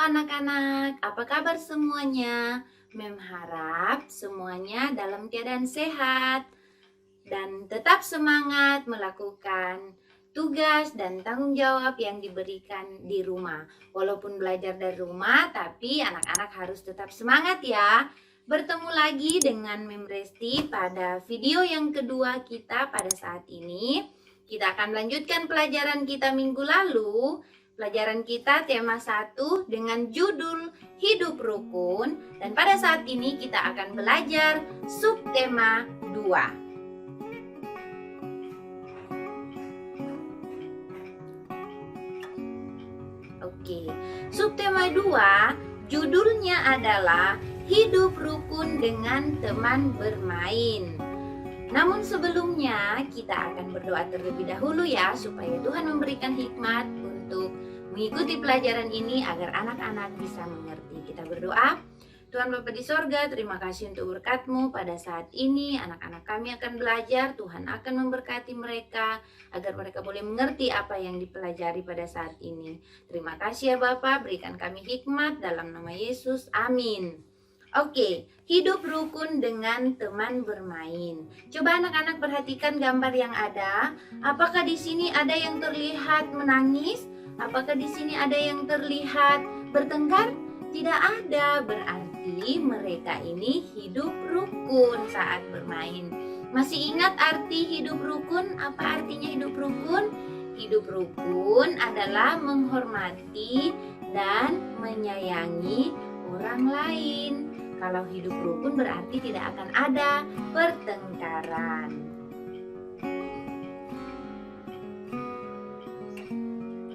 anak-anak, apa kabar semuanya? Mem harap semuanya dalam keadaan sehat dan tetap semangat melakukan tugas dan tanggung jawab yang diberikan di rumah. Walaupun belajar dari rumah, tapi anak-anak harus tetap semangat ya. Bertemu lagi dengan Mem Resti pada video yang kedua kita pada saat ini. Kita akan melanjutkan pelajaran kita minggu lalu. Pelajaran kita tema 1 dengan judul Hidup Rukun, dan pada saat ini kita akan belajar subtema 2. Oke, subtema 2 judulnya adalah Hidup Rukun dengan Teman Bermain. Namun sebelumnya kita akan berdoa terlebih dahulu ya, supaya Tuhan memberikan hikmat untuk mengikuti pelajaran ini agar anak-anak bisa mengerti. Kita berdoa. Tuhan Bapa di sorga, terima kasih untuk berkat-Mu pada saat ini. Anak-anak kami akan belajar, Tuhan akan memberkati mereka agar mereka boleh mengerti apa yang dipelajari pada saat ini. Terima kasih ya Bapa, berikan kami hikmat dalam nama Yesus, amin. Oke, hidup rukun dengan teman bermain. Coba anak-anak perhatikan gambar yang ada. Apakah di sini ada yang terlihat menangis? Apakah di sini ada yang terlihat bertengkar? Tidak ada, berarti mereka ini hidup rukun saat bermain. Masih ingat arti hidup rukun? Apa artinya hidup rukun? Hidup rukun adalah menghormati dan menyayangi orang lain. Kalau hidup rukun berarti tidak akan ada pertengkaran.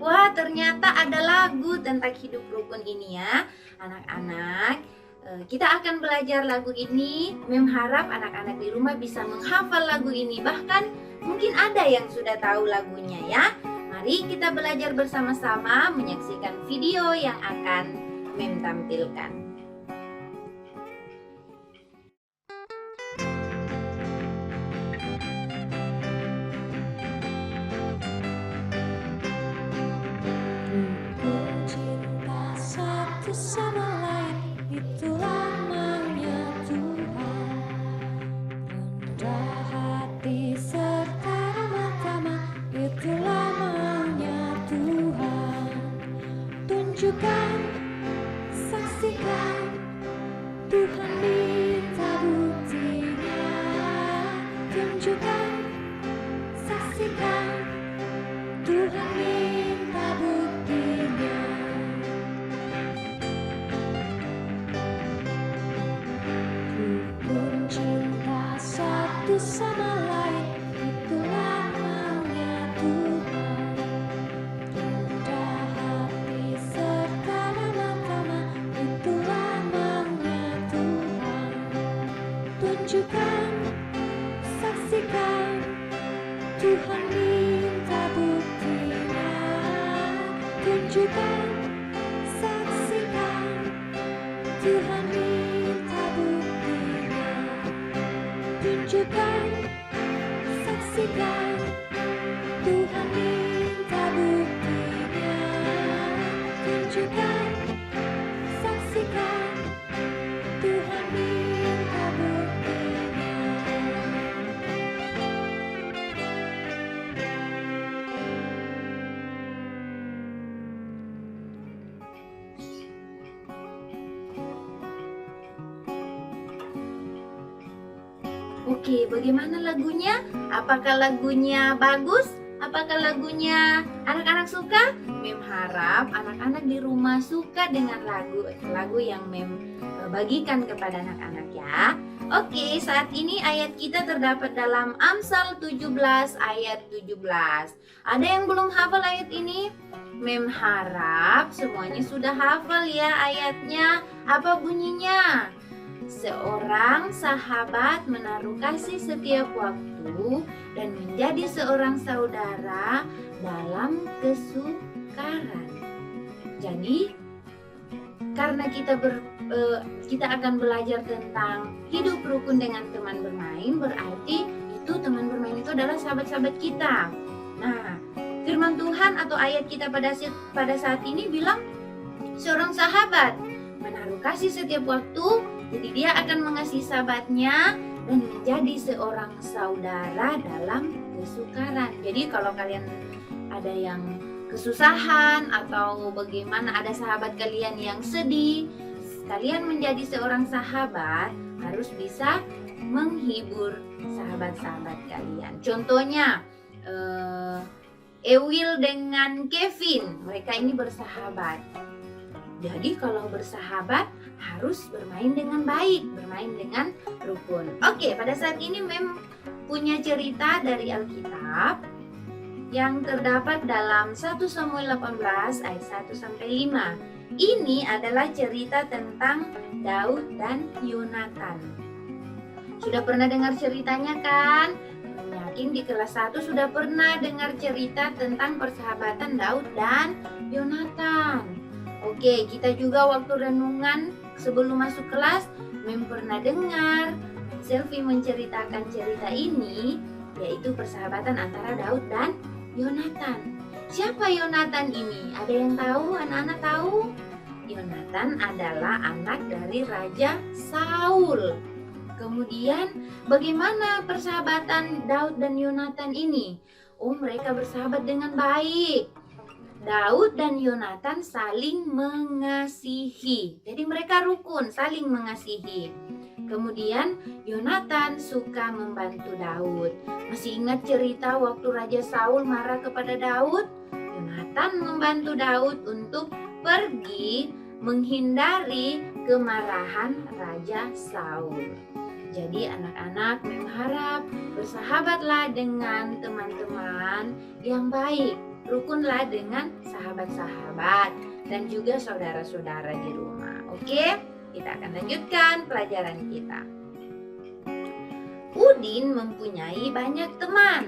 Wah, ternyata ada lagu tentang hidup rukun ini ya. Anak-anak, kita akan belajar lagu ini. Mem harap anak-anak di rumah bisa menghafal lagu ini. Bahkan mungkin ada yang sudah tahu lagunya ya. Mari kita belajar bersama-sama menyaksikan video yang akan Mem tampilkan. Sama lain itulah menyatu rendah hati serta ramah-tamah itulah menyatu tunjukkan saksikan Tuhan minta buktinya tunjukkan saksikan Tuhan minta buktinya. Cinta satu sama lain itulah menyatu rendah hati serta ramah-tamah itulah menyatu tunjukkan saksikan Tuhan minta buktinya tunjukkan saksikan Tuhan minta buktinya tunjukkan saksikan Tuhan minta buktinya tunjukkan saksikan Tuhan minta buktinya. Oke, bagaimana lagunya? Apakah lagunya bagus? Apakah lagunya anak-anak suka? Mem harap anak-anak di rumah suka dengan lagu yang Mem bagikan kepada anak-anak ya. Oke, saat ini ayat kita terdapat dalam Amsal 17 ayat 17. Ada yang belum hafal ayat ini? Mem harap semuanya sudah hafal ya ayatnya. Apa bunyinya? Seorang sahabat menaruh kasih setiap waktu dan menjadi seorang saudara dalam kesukaran. Jadi karena kita akan belajar tentang hidup rukun dengan teman bermain, berarti itu teman bermain itu adalah sahabat-sahabat kita. Nah, firman Tuhan atau ayat kita pada saat ini bilang seorang sahabat, menaruh kasih setiap waktu. Jadi dia akan mengasihi sahabatnya dan menjadi seorang saudara dalam kesukaran. Jadi kalau kalian ada yang kesusahan atau bagaimana, ada sahabat kalian yang sedih, kalian menjadi seorang sahabat harus bisa menghibur sahabat-sahabat kalian. Contohnya Ewil dengan Kevin, mereka ini bersahabat. Jadi kalau bersahabat harus bermain dengan baik, bermain dengan rukun. Oke, pada saat ini Mem punya cerita dari Alkitab yang terdapat dalam 1 Samuel 18 ayat 1 sampai 5. Ini adalah cerita tentang Daud dan Yonatan. Sudah pernah dengar ceritanya kan? Yakin di kelas 1 sudah pernah dengar cerita tentang persahabatan Daud dan Yonatan. Oke, kita juga waktu renungan sebelum masuk kelas, Mem pernah dengar Selvi menceritakan cerita ini, yaitu persahabatan antara Daud dan Yonatan. Siapa Yonatan ini? Ada yang tahu? Anak-anak tahu? Yonatan adalah anak dari Raja Saul. Kemudian bagaimana persahabatan Daud dan Yonatan ini? Oh, mereka bersahabat dengan baik. Daud dan Yonatan saling mengasihi. Jadi mereka rukun, saling mengasihi. Kemudian Yonatan suka membantu Daud. Masih ingat cerita waktu Raja Saul marah kepada Daud? Yonatan membantu Daud untuk pergi menghindari kemarahan Raja Saul. Jadi anak-anak mengharap bersahabatlah dengan teman-teman yang baik. Rukunlah dengan sahabat-sahabat dan juga saudara-saudara di rumah. Oke, kita akan lanjutkan pelajaran kita. Udin mempunyai banyak teman.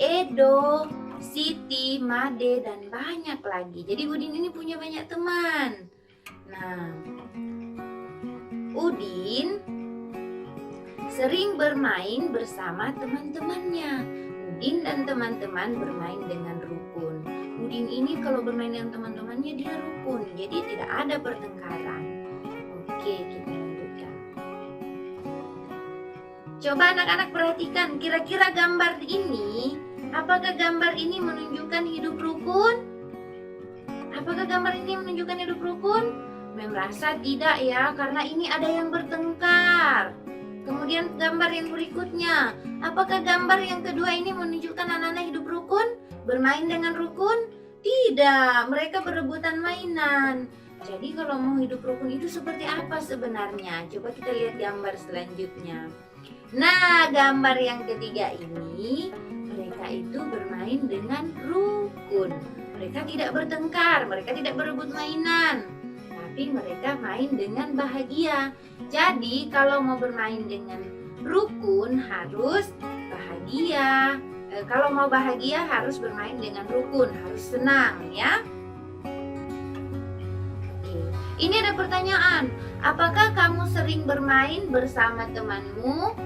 Edo, Siti, Made, dan banyak lagi. Jadi Udin ini punya banyak teman. Nah, Udin sering bermain bersama teman-temannya. Udin dan teman-teman bermain dengan rukun. Udin ini kalau bermain dengan teman-temannya dia rukun, jadi tidak ada pertengkaran. Oke, kita lanjutkan. Coba anak-anak perhatikan, kira-kira gambar ini, apakah gambar ini menunjukkan hidup rukun? Apakah gambar ini menunjukkan hidup rukun? Mem rasa tidak ya, karena ini ada yang bertengkar. Kemudian gambar yang berikutnya, apakah gambar yang kedua ini menunjukkan anak-anak hidup rukun? Bermain dengan rukun? Tidak, mereka berebutan mainan. Jadi kalau mau hidup rukun itu seperti apa sebenarnya? Coba kita lihat gambar selanjutnya. Nah, gambar yang ketiga ini, mereka itu bermain dengan rukun. Mereka tidak bertengkar, mereka tidak berebut mainan, tapi mereka main dengan bahagia. Jadi kalau mau bermain dengan rukun harus bahagia. Kalau mau bahagia harus bermain dengan rukun, harus senang ya. Oke. Ini ada pertanyaan, apakah kamu sering bermain bersama temanmu?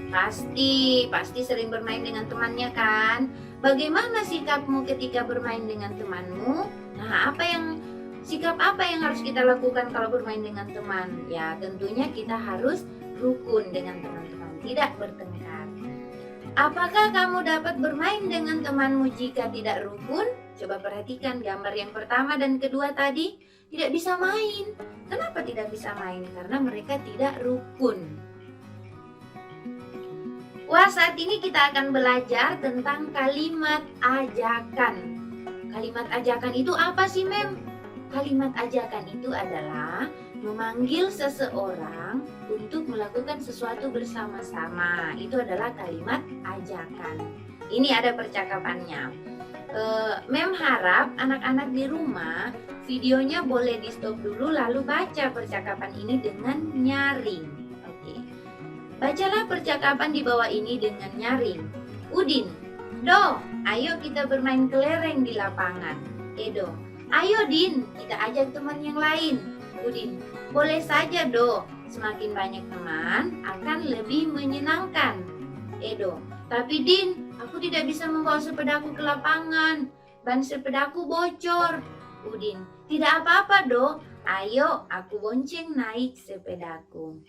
Pasti sering bermain dengan temannya kan? Bagaimana sikapmu ketika bermain dengan temanmu? Nah, sikap apa yang harus kita lakukan kalau bermain dengan teman? Ya, tentunya kita harus rukun dengan teman-teman, tidak bertengkar. Apakah kamu dapat bermain dengan temanmu jika tidak rukun? Coba perhatikan gambar yang pertama dan kedua tadi, tidak bisa main. Kenapa tidak bisa main? Karena mereka tidak rukun. Wah, saat ini kita akan belajar tentang kalimat ajakan. Kalimat ajakan itu apa sih, Mem? Kalimat ajakan itu adalah memanggil seseorang untuk melakukan sesuatu bersama-sama. Itu adalah kalimat ajakan. Ini ada percakapannya. Mem harap anak-anak di rumah videonya boleh di stop dulu lalu baca percakapan ini dengan nyaring. Oke. Bacalah percakapan di bawah ini dengan nyaring. Udin, Do, ayo kita bermain kelereng di lapangan. Edo, ayo Din, kita ajak teman yang lain. Udin, boleh saja Do, semakin banyak teman akan lebih menyenangkan. Edo, tapi Din, aku tidak bisa membawa sepedaku ke lapangan. Ban sepedaku bocor. Udin, Tidak apa-apa, Dok. Ayo, aku bonceng naik sepedaku.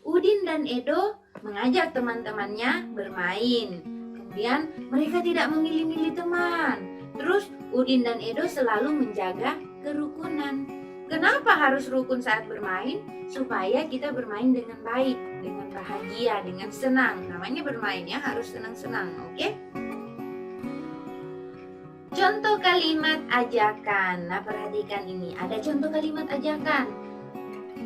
Udin dan Edo mengajak teman-temannya bermain. Kemudian mereka tidak memilih-milih teman. Terus Udin dan Edo selalu menjaga kerukunan. Kenapa harus rukun saat bermain? Supaya kita bermain dengan baik, dengan bahagia, dengan senang. Namanya bermain ya, harus senang-senang, oke? Contoh kalimat ajakan. Nah, perhatikan ini. Ada contoh kalimat ajakan.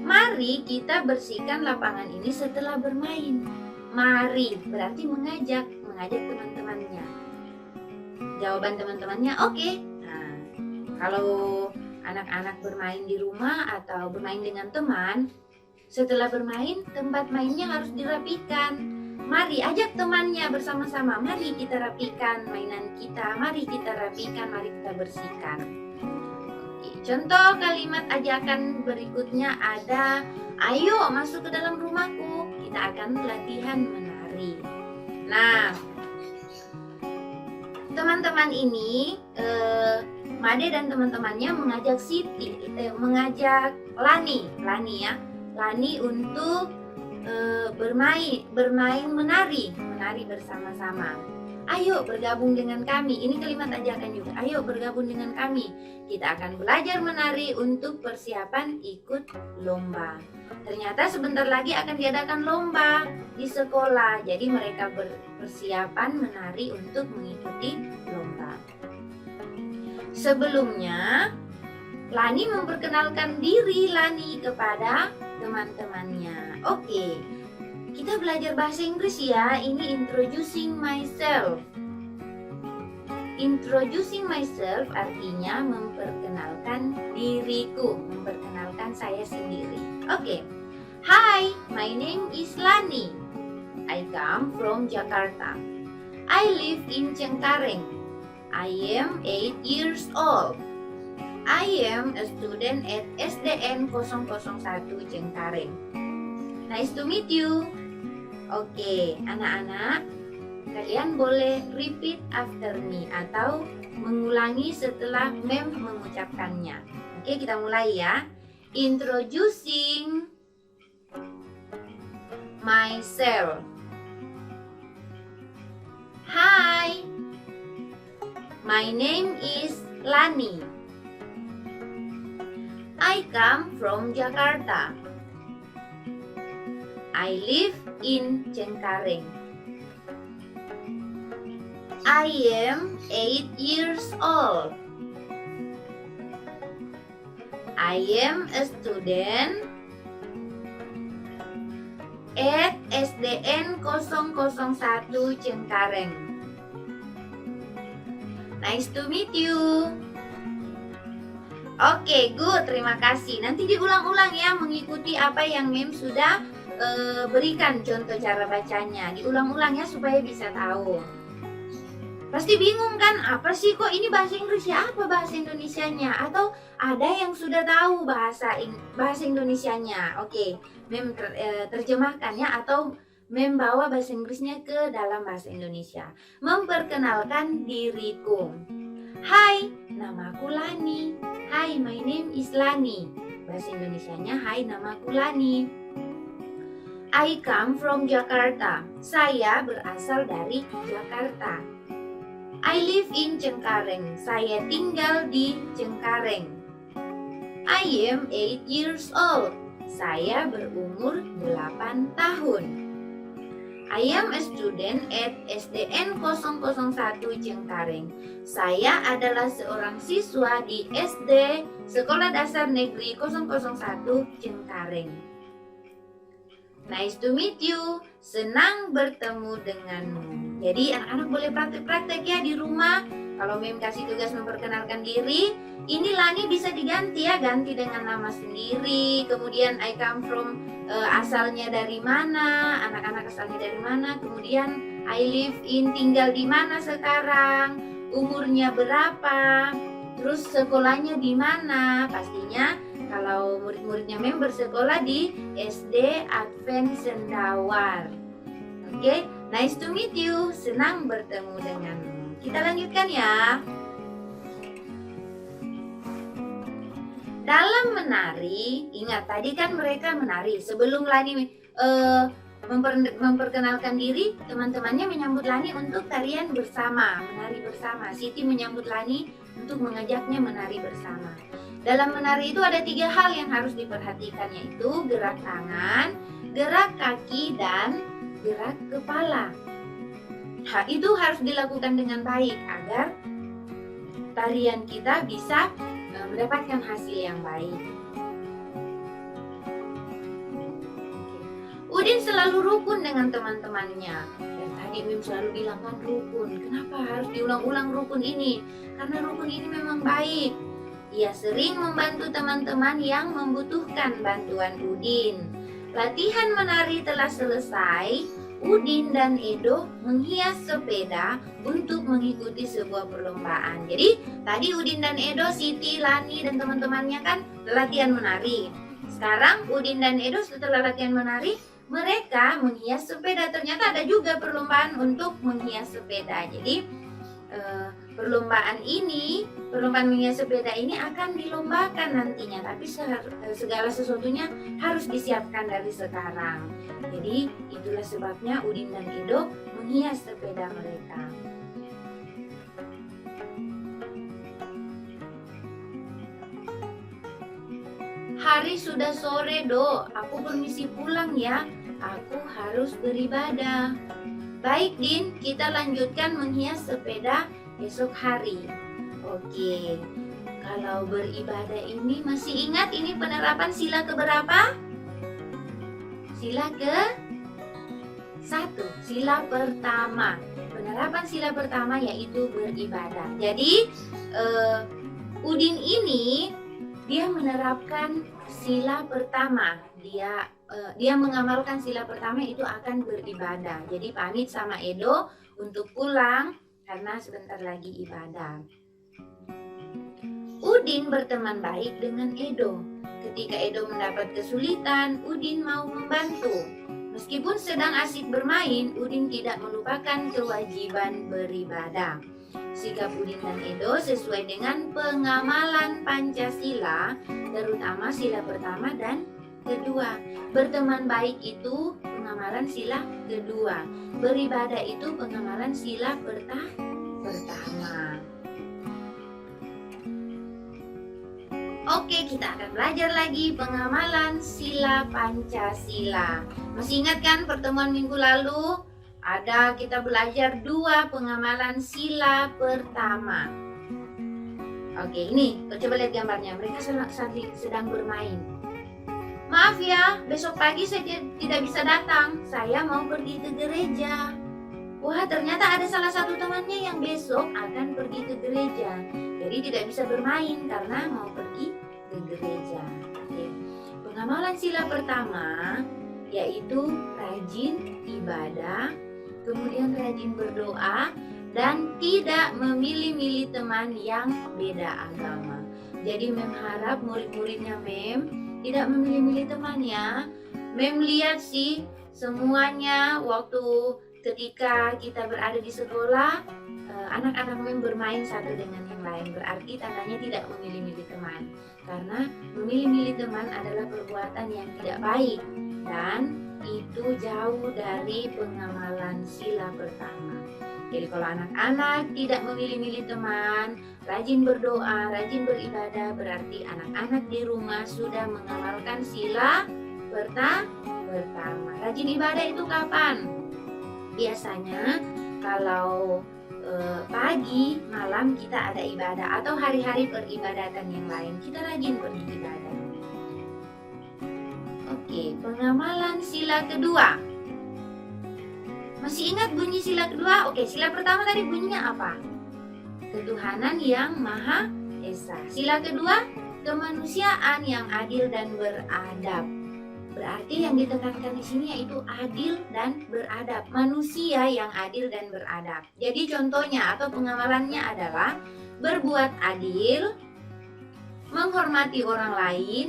Mari kita bersihkan lapangan ini setelah bermain. Mari berarti mengajak teman-temannya. Jawaban teman-temannya oke. Nah, kalau anak-anak bermain di rumah atau bermain dengan teman, setelah bermain tempat mainnya harus dirapikan. Mari ajak temannya bersama-sama. Mari kita rapikan mainan kita. Mari kita rapikan. Mari kita bersihkan. Contoh kalimat ajakan berikutnya ada, ayo masuk ke dalam rumahku, kita akan latihan menari. Nah, teman-teman ini, Made dan teman-temannya mengajak mengajak Lani untuk bermain menari bersama-sama. Ayo bergabung dengan kami. Ini kalimat ajakan juga. Ayo bergabung dengan kami. Kita akan belajar menari untuk persiapan ikut lomba. Ternyata sebentar lagi akan diadakan lomba di sekolah. Jadi mereka persiapan menari untuk mengikuti lomba. Sebelumnya, Lani memperkenalkan diri Lani kepada teman-temannya. Oke. Kita belajar bahasa Inggris ya. Ini introducing myself. Introducing myself artinya memperkenalkan diriku, memperkenalkan saya sendiri. Oke. Hi, my name is Lani. I come from Jakarta. I live in Cengkareng. I am 8 years old. I am a student at SDN 001 Cengkareng. Nice to meet you. Oke, anak-anak, kalian boleh repeat after me atau mengulangi setelah Mem mengucapkannya. Oke, kita mulai ya. Introducing myself. Hi, my name is Lani. I come from Jakarta. I live in Cengkareng. I am 8 years old. I am a student at SDN 001 Cengkareng. Nice to meet you. Oke, good. Terima kasih. Nanti diulang-ulang ya, mengikuti apa yang Mem sudah berikan contoh cara bacanya. Diulang-ulang ya supaya bisa tahu. Pasti bingung kan, apa sih kok ini bahasa Inggris ya, apa bahasa Indonesianya? Atau ada yang sudah tahu bahasa Indonesianya? Oke, Mem terjemahkan ya, atau Mem bawa bahasa Inggrisnya ke dalam bahasa Indonesia. Memperkenalkan diriku. Hai, namaku Lani. Hi, my name is Lani. Bahasa Indonesianya, hai, namaku Lani. I come from Jakarta. Saya berasal dari Jakarta. I live in Cengkareng. Saya tinggal di Cengkareng. I am 8 years old. Saya berumur 8 tahun. I am a student at SDN 001 Cengkareng. Saya adalah seorang siswa di SD Sekolah Dasar Negeri 001 Cengkareng. Nice to meet you. Senang bertemu denganmu. Jadi anak-anak boleh praktek-praktek ya di rumah. Kalau Mem kasih tugas memperkenalkan diri, ini Lani bisa diganti ya, ganti dengan nama sendiri. Kemudian I come from, asalnya dari mana, anak-anak asalnya dari mana. Kemudian I live in, tinggal di mana sekarang, umurnya berapa, terus sekolahnya di mana. Pastinya kalau murid-muridnya Mem bersekolah di SD Advent Sendawar. Oke, nice to meet you. Senang bertemu denganmu. Kita lanjutkan ya. Dalam menari, ingat tadi kan mereka menari. Sebelum Lani memperkenalkan diri, teman-temannya menyambut Lani untuk tarian bersama, menari bersama. Siti menyambut Lani untuk mengajaknya menari bersama. Dalam menari itu ada 3 hal yang harus diperhatikan, yaitu gerak tangan, gerak kaki, dan gerak kepala. Itu harus dilakukan dengan baik agar tarian kita bisa mendapatkan hasil yang baik. Udin selalu rukun dengan teman-temannya. Dan tadi Mim selalu bilang kan rukun. Kenapa harus diulang-ulang rukun ini? Karena rukun ini memang baik. Ia sering membantu teman-teman yang membutuhkan bantuan Udin. Latihan menari telah selesai. Udin dan Edo menghias sepeda untuk mengikuti sebuah perlombaan. Jadi tadi Udin dan Edo, Siti, Lani dan teman-temannya kan latihan menari. Sekarang Udin dan Edo setelah latihan menari, mereka menghias sepeda. Ternyata ada juga perlombaan untuk menghias sepeda. Jadi perlombaan menghias sepeda ini akan dilombakan nantinya, tapi segala sesuatunya harus disiapkan dari sekarang. Jadi itulah sebabnya Udin dan Edo menghias sepeda mereka. Hari sudah sore, Do. Aku permisi pulang ya. Aku harus beribadah. Baik, Din, kita lanjutkan menghias sepeda esok hari. Oke, kalau beribadah ini masih ingat ini penerapan sila keberapa? Sila ke-1, sila pertama. Penerapan sila pertama yaitu beribadah. Jadi Udin ini dia menerapkan sila pertama. Dia mengamalkan sila pertama itu akan beribadah. Jadi pamit sama Edo untuk pulang karena sebentar lagi ibadah. Udin berteman baik dengan Edo. Ketika Edo mendapat kesulitan, Udin mau membantu. Meskipun sedang asik bermain, Udin tidak melupakan kewajiban beribadah. Sikap Udin dan Edo sesuai dengan pengamalan Pancasila, terutama sila pertama dan kedua. Berteman baik itu pengamalan sila kedua. Beribadah itu pengamalan sila pertama. Oke, kita akan belajar lagi pengamalan sila Pancasila. Masih ingat kan pertemuan minggu lalu? Kita belajar 2 pengamalan sila pertama. Oke, ini coba lihat gambarnya. Mereka sedang bermain. Maaf ya, besok pagi saya tidak bisa datang. Saya mau pergi ke gereja. Wah, ternyata ada salah satu temannya yang besok akan pergi ke gereja. Jadi tidak bisa bermain karena mau pergi ke gereja. Oke. Pengamalan sila pertama yaitu rajin ibadah, kemudian rajin berdoa, dan tidak memilih-milih teman yang beda agama. Jadi Mem harap murid-muridnya Mem tidak memilih-milih temannya. Mem lihat sih semuanya waktu ketika kita berada di sekolah, anak-anak Mem bermain satu dengan yang lain. Berarti tandanya tidak memilih-milih teman. Karena memilih-milih teman adalah perbuatan yang tidak baik dan itu jauh dari pengamalan sila pertama. Jadi kalau anak-anak tidak memilih-milih teman, rajin berdoa, rajin beribadah, berarti anak-anak di rumah sudah mengamalkan sila pertama. Rajin ibadah itu kapan? Biasanya kalau pagi, malam kita ada ibadah atau hari-hari peribadatan yang lain, kita rajin pergi ibadah. Oke, pengamalan sila kedua. Masih ingat bunyi sila kedua? Oke, sila pertama tadi bunyinya apa? Ketuhanan yang Maha Esa. Sila kedua, kemanusiaan yang adil dan beradab. Berarti yang ditekankan di sini yaitu adil dan beradab. Manusia yang adil dan beradab. Jadi contohnya atau pengamalannya adalah berbuat adil, menghormati orang lain,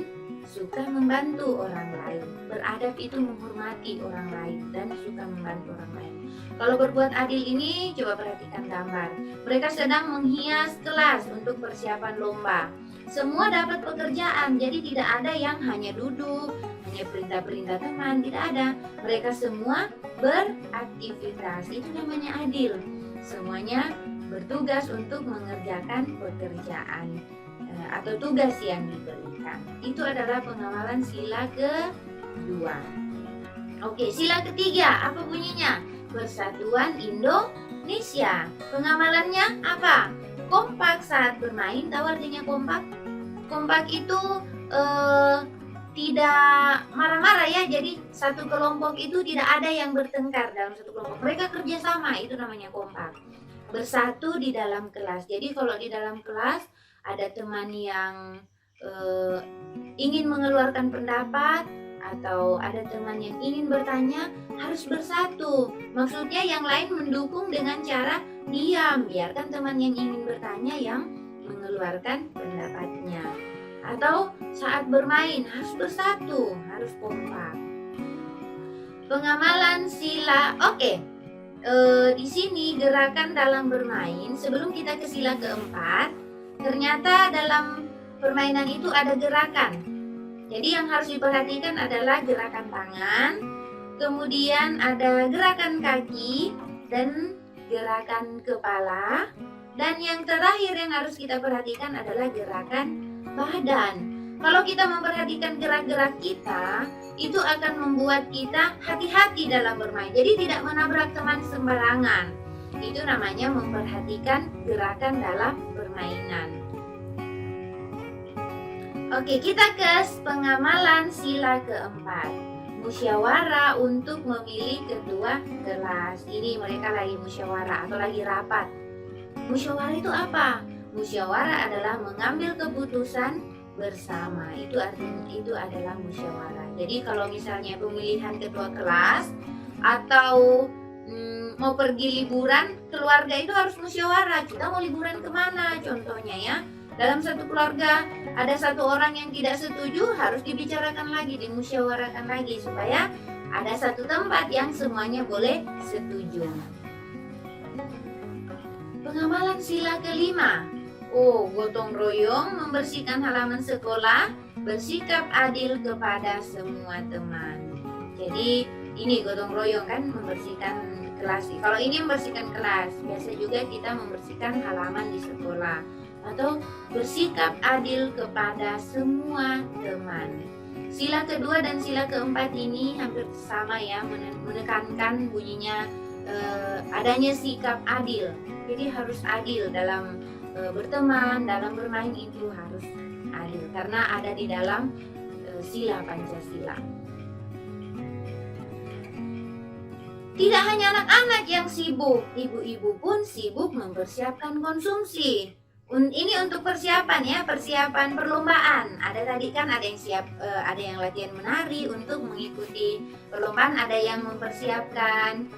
suka membantu orang lain. Beradab itu menghormati orang lain dan suka membantu orang lain. Kalau berbuat adil ini, coba perhatikan gambar. Mereka sedang menghias kelas untuk persiapan lomba. semua dapat pekerjaan. Jadi tidak ada yang hanya duduk, hanya perintah-perintah teman, tidak ada. Mereka semua beraktivitas. Itu namanya adil. Semuanya bertugas untuk mengerjakan pekerjaan atau tugas yang diberikan. Itu adalah pengamalan sila kedua. Oke, sila ketiga apa bunyinya? Persatuan Indonesia. Pengamalannya apa? Kompak saat bermain. Tahu artinya kompak? Kompak itu tidak marah-marah ya. Jadi satu kelompok itu tidak ada yang bertengkar dalam satu kelompok. Mereka kerjasama, itu namanya kompak. Bersatu di dalam kelas. Jadi kalau di dalam kelas ada teman yang ingin mengeluarkan pendapat atau ada teman yang ingin bertanya, harus bersatu. Maksudnya yang lain mendukung dengan cara diam, biarkan teman yang ingin bertanya yang mengeluarkan pendapatnya. Atau saat bermain harus bersatu, harus kompak. Pengamalan sila, oke. Di sini gerakan dalam bermain. Sebelum kita ke sila keempat, ternyata dalam permainan itu ada gerakan. Jadi yang harus diperhatikan adalah gerakan tangan, kemudian ada gerakan kaki dan gerakan kepala, dan yang terakhir yang harus kita perhatikan adalah gerakan badan. Kalau kita memperhatikan gerak-gerak kita, itu akan membuat kita hati-hati dalam bermain. Jadi tidak menabrak teman sembarangan. Itu namanya memperhatikan gerakan dalam permainan. Oke, kita ke pengamalan sila keempat. Musyawarah untuk memilih ketua kelas. Ini mereka lagi musyawarah atau lagi rapat. Musyawarah itu apa? Musyawarah adalah mengambil keputusan bersama. Itu artinya itu adalah musyawarah. Jadi kalau misalnya pemilihan ketua kelas atau mau pergi liburan, keluarga itu harus musyawarah. Kita mau liburan kemana? Contohnya ya. Dalam satu keluarga ada satu orang yang tidak setuju, harus dibicarakan lagi, dimusyawarahkan lagi supaya ada satu tempat yang semuanya boleh setuju. Pengamalan sila kelima. Gotong royong membersihkan halaman sekolah, bersikap adil kepada semua teman. Jadi ini gotong royong kan membersihkan kelas. Kalau ini membersihkan kelas, biasa juga kita membersihkan halaman di sekolah. Atau bersikap adil kepada semua teman. Sila kedua dan sila keempat ini hampir sama ya, menekankan bunyinya adanya sikap adil. Jadi harus adil dalam berteman, dalam bermain itu harus adil karena ada di dalam sila Pancasila. Tidak hanya anak-anak yang sibuk, ibu-ibu pun sibuk mempersiapkan konsumsi. Ini untuk persiapan ya, persiapan perlombaan. Ada tadi kan ada yang siap, ada yang latihan menari untuk mengikuti perlombaan, ada yang mempersiapkan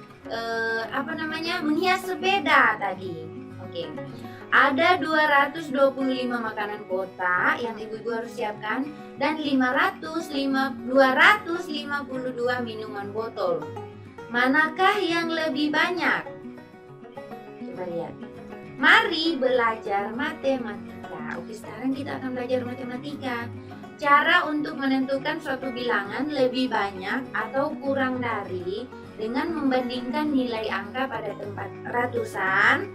menghias sepeda tadi. Oke. Ada 225 makanan kotak yang ibu-ibu harus siapkan dan 252 minuman botol. Manakah yang lebih banyak? Coba lihat. Mari belajar matematika. Oke, sekarang kita akan belajar matematika. Cara untuk menentukan suatu bilangan lebih banyak atau kurang dari dengan membandingkan nilai angka pada tempat ratusan,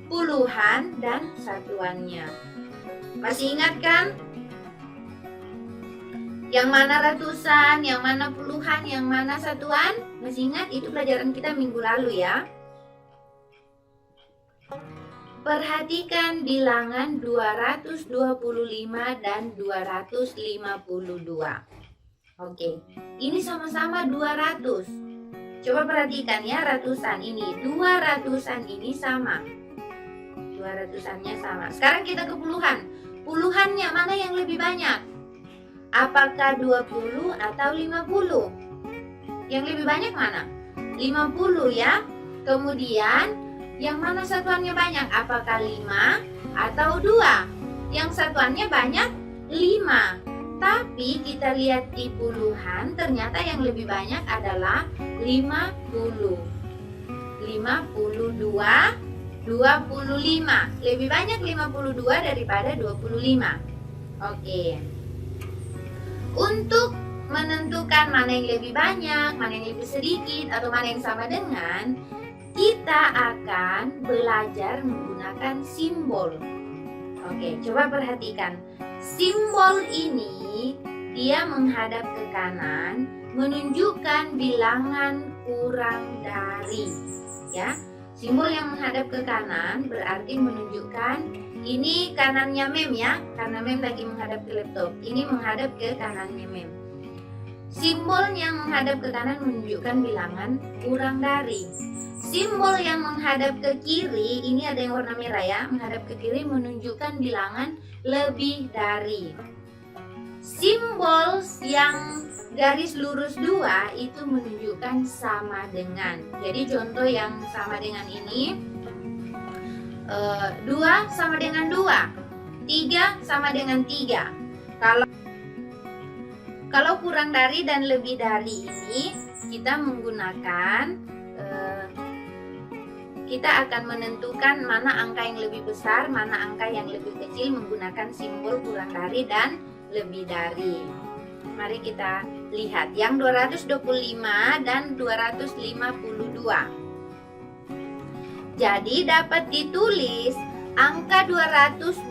puluhan, dan satuannya. Masih ingat kan? Yang mana ratusan, yang mana puluhan, yang mana satuan? Masih ingat? Itu pelajaran kita minggu lalu ya. Perhatikan bilangan 225 dan 252. Oke, ini sama-sama 200. Coba perhatikan ya, ratusan ini, 200-an ini sama. 200-annya sama. Sekarang kita ke puluhan. Puluhannya mana yang lebih banyak? Apakah 20 atau 50? Yang lebih banyak mana? 50 ya. Kemudian yang mana satuannya banyak? Apakah 5 atau 2? Yang satuannya banyak 5. Tapi kita lihat di puluhan, ternyata yang lebih banyak adalah 50. 52, 25. Lebih banyak 52 daripada 25. Oke. Untuk menentukan mana yang lebih banyak, mana yang lebih sedikit, atau mana yang sama dengan, kita akan belajar menggunakan simbol. Oke, coba perhatikan. Simbol ini dia menghadap ke kanan, menunjukkan bilangan kurang dari. Ya, simbol yang menghadap ke kanan berarti menunjukkan ini kanannya Mem ya, karena Mem lagi menghadap ke laptop. Ini menghadap ke kanannya Mem. Simbol yang menghadap ke kanan menunjukkan bilangan kurang dari. Simbol yang menghadap ke kiri, ini ada yang warna merah ya, menghadap ke kiri menunjukkan bilangan lebih dari. Simbol yang garis lurus 2 itu menunjukkan sama dengan. Jadi contoh yang sama dengan ini, 2 sama dengan 2, 3 sama dengan 3. Kalau kurang dari dan lebih dari ini, kita akan menentukan mana angka yang lebih besar, mana angka yang lebih kecil menggunakan simbol kurang dari dan lebih dari. Mari kita lihat yang 225 dan 252. Jadi dapat ditulis angka 225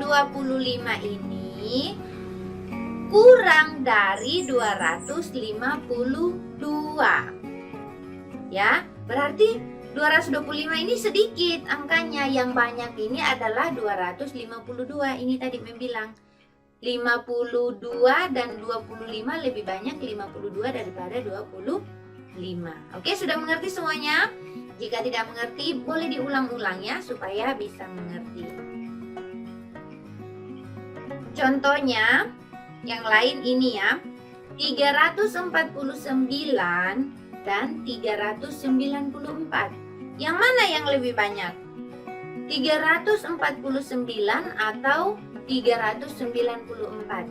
ini kurang dari 252. Ya, berarti 225 ini sedikit angkanya, yang banyak ini adalah 252. Ini tadi Mem bilang 52 dan 25 lebih banyak 52 daripada 25. Oke, sudah mengerti semuanya? Jika tidak mengerti, boleh diulang-ulang ya supaya bisa mengerti. Contohnya yang lain ini ya, 349 dan 394. Yang mana yang lebih banyak? 349 atau 394?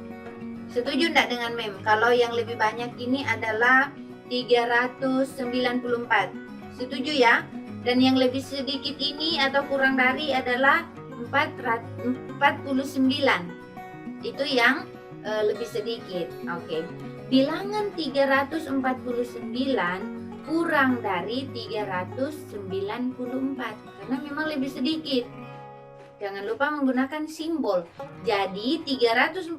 Setuju enggak dengan Mem? Kalau yang lebih banyak ini adalah 394. Setuju ya? Dan yang lebih sedikit ini atau kurang dari adalah 49. Itu yang lebih sedikit. Oke. Bilangan 349 kurang dari 394 karena memang lebih sedikit. Jangan lupa menggunakan simbol. Jadi 349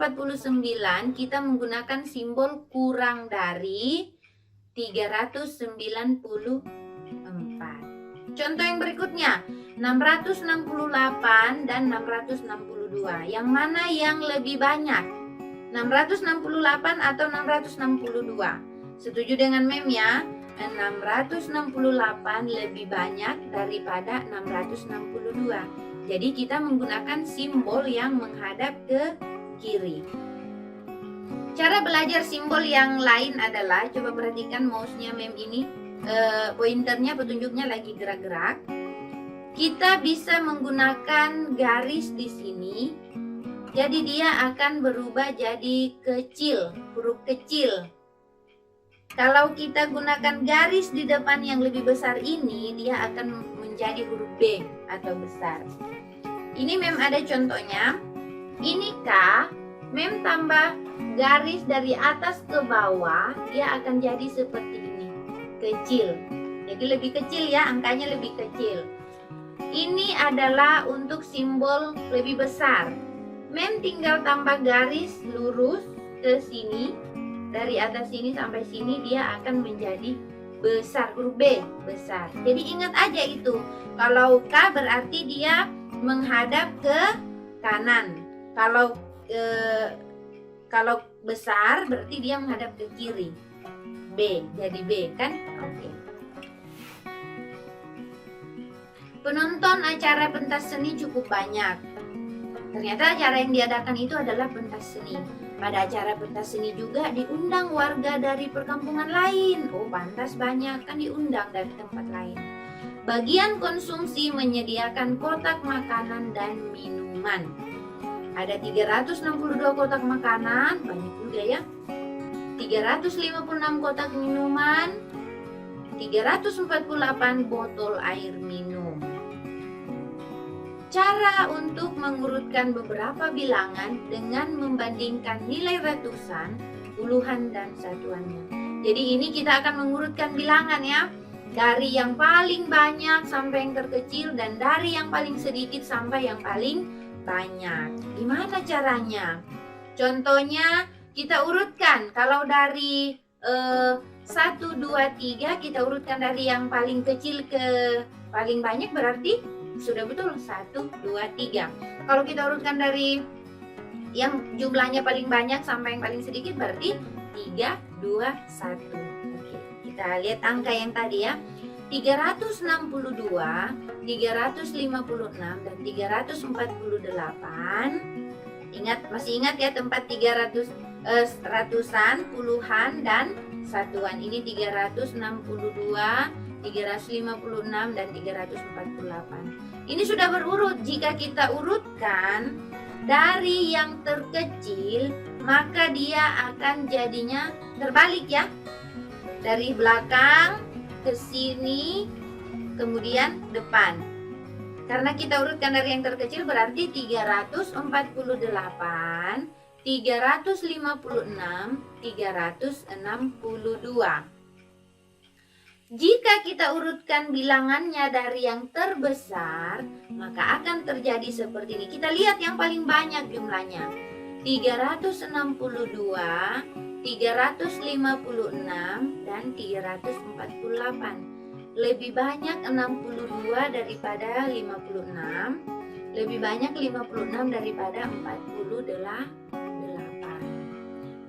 kita menggunakan simbol kurang dari 394. Contoh yang berikutnya, 668 dan 662. Yang mana yang lebih banyak? 668 atau 662? Setuju dengan Mem ya? 668 lebih banyak daripada 662. Jadi kita menggunakan simbol yang menghadap ke kiri. Cara belajar simbol yang lain adalah, coba perhatikan mouse-nya Mem ini, pointernya, petunjuknya lagi gerak-gerak. Kita bisa menggunakan garis di sini. Jadi dia akan berubah jadi kecil, huruf kecil. Kalau kita gunakan garis di depan yang lebih besar ini, dia akan menjadi huruf B atau besar. Ini Mem ada contohnya. Ini K, Mem tambah garis dari atas ke bawah, dia akan jadi seperti ini, kecil. Jadi lebih kecil ya, angkanya lebih kecil. Ini adalah untuk simbol lebih besar. Mem tinggal tambah garis lurus ke sini, dari atas sini sampai sini dia akan menjadi besar, huruf B, besar. Jadi ingat aja itu, kalau K berarti dia menghadap ke kanan. Kalau besar berarti dia menghadap ke kiri. B, jadi B kan? Oke. Penonton acara pentas seni cukup banyak. Ternyata acara yang diadakan itu adalah pentas seni. Pada acara pentas seni juga diundang warga dari perkampungan lain. Oh, pantas banyak kan diundang dari tempat lain. Bagian konsumsi menyediakan kotak makanan dan minuman. Ada 362 kotak makanan, banyak juga ya. 356 kotak minuman, 348 botol air minum. Cara untuk mengurutkan beberapa bilangan dengan membandingkan nilai ratusan, puluhan, dan satuannya. Jadi ini kita akan mengurutkan bilangan ya, dari yang paling banyak sampai yang terkecil dan dari yang paling sedikit sampai yang paling banyak. Gimana caranya? Contohnya kita urutkan, kalau dari 1, 2, 3 kita urutkan dari yang paling kecil ke paling banyak, berarti sudah betul 1, 2, 3. Kalau kita urutkan dari yang jumlahnya paling banyak sampai yang paling sedikit, berarti 3, 2, 1. Oke, kita lihat angka yang tadi ya. 362, 356, dan 348. Masih ingat ya tempat 300 ratusan, puluhan, dan satuan. Ini 362, 356, dan 348. Ini sudah berurut. Jika kita urutkan dari yang terkecil, maka dia akan jadinya terbalik ya. Dari belakang ke sini, kemudian depan. Karena kita urutkan dari yang terkecil, berarti 348, 356, 362. Jika kita urutkan bilangannya dari yang terbesar, maka akan terjadi seperti ini. Kita lihat yang paling banyak jumlahnya. 362, 356, dan 348. Lebih banyak 62 daripada 56. Lebih banyak 56 daripada 48.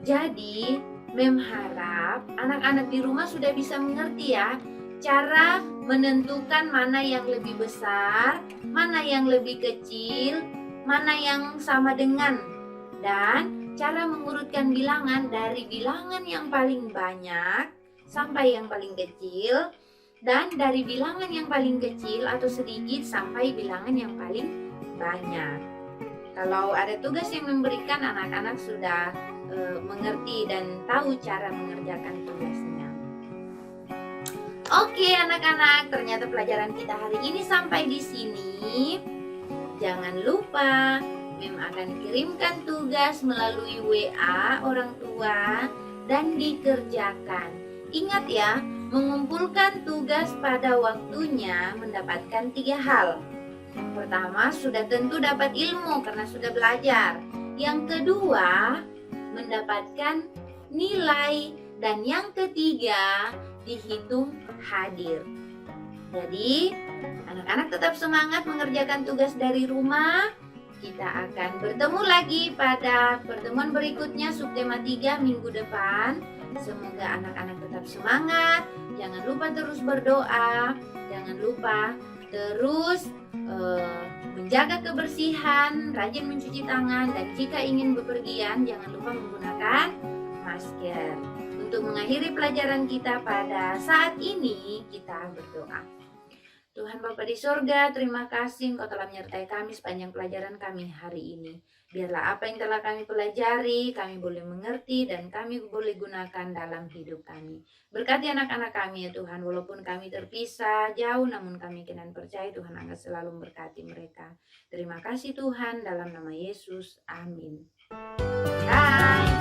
Jadi Mem harap anak-anak di rumah sudah bisa mengerti ya, cara menentukan mana yang lebih besar, mana yang lebih kecil, mana yang sama dengan, dan cara mengurutkan bilangan dari bilangan yang paling banyak sampai yang paling kecil, dan dari bilangan yang paling kecil atau sedikit sampai bilangan yang paling banyak. Kalau ada tugas yang memberikan, anak-anak sudah mengerti dan tahu cara mengerjakan tugasnya. Oke anak-anak, ternyata pelajaran kita hari ini sampai di sini. Jangan lupa, Mem akan kirimkan tugas melalui WA orang tua dan dikerjakan. Ingat ya, mengumpulkan tugas pada waktunya mendapatkan 3 hal. Yang pertama, sudah tentu dapat ilmu karena sudah belajar. Yang kedua, mendapatkan nilai, dan yang ketiga dihitung hadir. Jadi anak-anak tetap semangat mengerjakan tugas dari rumah. Kita akan bertemu lagi pada pertemuan berikutnya subtema 3 minggu depan. Semoga anak-anak tetap semangat. Jangan lupa terus berdoa. Jangan lupa terus menjaga kebersihan, rajin mencuci tangan, dan jika ingin bepergian jangan lupa menggunakan masker. Untuk mengakhiri pelajaran kita pada saat ini, kita berdoa. Tuhan Bapa di sorga, terima kasih Engkau telah menyertai kami sepanjang pelajaran kami hari ini. Biarlah apa yang telah kami pelajari, kami boleh mengerti dan kami boleh gunakan dalam hidup kami. Berkati anak-anak kami ya Tuhan, walaupun kami terpisah jauh, namun kami kian percaya Tuhan akan selalu memberkati mereka. Terima kasih Tuhan, dalam nama Yesus, amin. Bye.